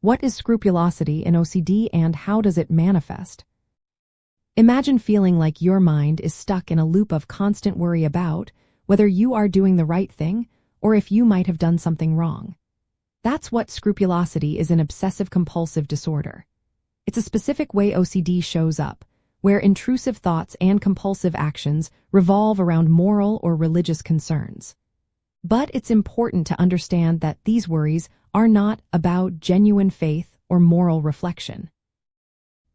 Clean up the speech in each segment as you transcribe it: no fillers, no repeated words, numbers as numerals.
What is scrupulosity in OCD and how does it manifest? Imagine feeling like your mind is stuck in a loop of constant worry about whether you are doing the right thing or if you might have done something wrong. That's what scrupulosity is in obsessive-compulsive disorder. It's a specific way OCD shows up, where intrusive thoughts and compulsive actions revolve around moral or religious concerns. But it's important to understand that these worries are not about genuine faith or moral reflection.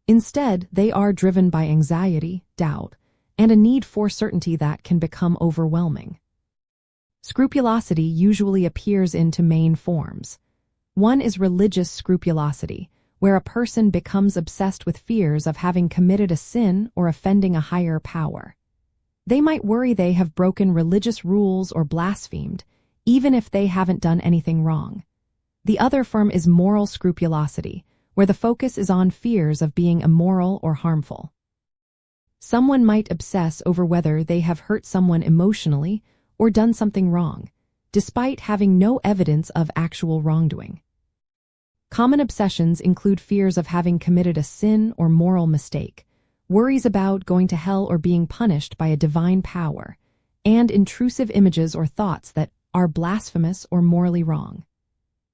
Instead, they are driven by anxiety, doubt, and a need for certainty that can become overwhelming. Scrupulosity usually appears in two main forms. One is religious scrupulosity, where a person becomes obsessed with fears of having committed a sin or offending a higher power. They might worry they have broken religious rules or blasphemed, even if they haven't done anything wrong. The other form is moral scrupulosity, where the focus is on fears of being immoral or harmful. Someone might obsess over whether they have hurt someone emotionally or done something wrong, despite having no evidence of actual wrongdoing. Common obsessions include fears of having committed a sin or moral mistake, worries about going to hell or being punished by a divine power, and intrusive images or thoughts that are blasphemous or morally wrong.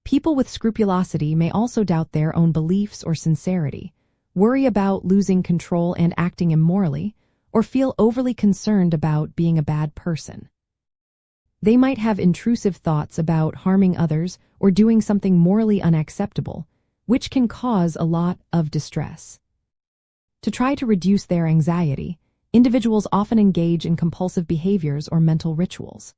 People with scrupulosity may also doubt their own beliefs or sincerity, worry about losing control and acting immorally, or feel overly concerned about being a bad person. They might have intrusive thoughts about harming others or doing something morally unacceptable, which can cause a lot of distress. To try to reduce their anxiety, individuals often engage in compulsive behaviors or mental rituals.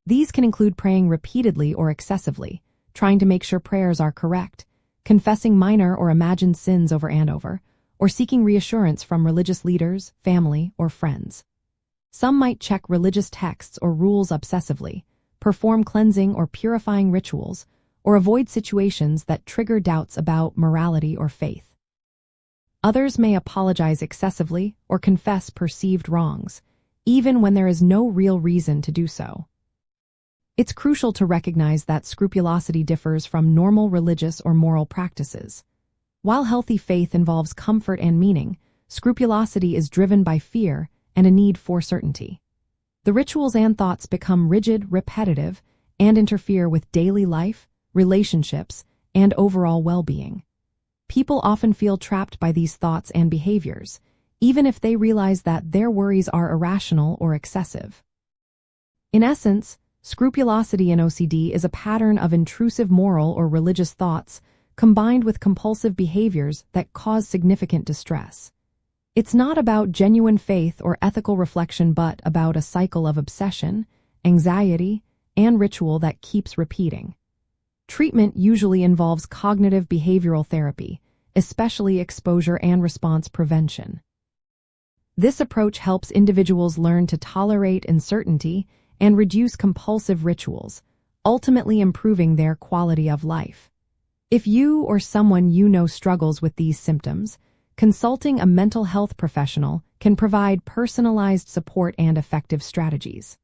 These can include praying repeatedly or excessively, trying to make sure prayers are correct, confessing minor or imagined sins over and over, or seeking reassurance from religious leaders, family, or friends. Some might check religious texts or rules obsessively, perform cleansing or purifying rituals, or avoid situations that trigger doubts about morality or faith. Others may apologize excessively or confess perceived wrongs, even when there is no real reason to do so. It's crucial to recognize that scrupulosity differs from normal religious or moral practices. While healthy faith involves comfort and meaning, scrupulosity is driven by fear and a need for certainty. The rituals and thoughts become rigid, repetitive, and interfere with daily life, relationships, and overall well-being. People often feel trapped by these thoughts and behaviors, even if they realize that their worries are irrational or excessive. In essence, scrupulosity in OCD is a pattern of intrusive moral or religious thoughts combined with compulsive behaviors that cause significant distress. It's not about genuine faith or ethical reflection but about a cycle of obsession, anxiety, and ritual that keeps repeating. Treatment usually involves cognitive behavioral therapy, especially exposure and response prevention. This approach helps individuals learn to tolerate uncertainty and reduce compulsive rituals, ultimately improving their quality of life. If you or someone you know struggles with these symptoms, consulting a mental health professional can provide personalized support and effective strategies.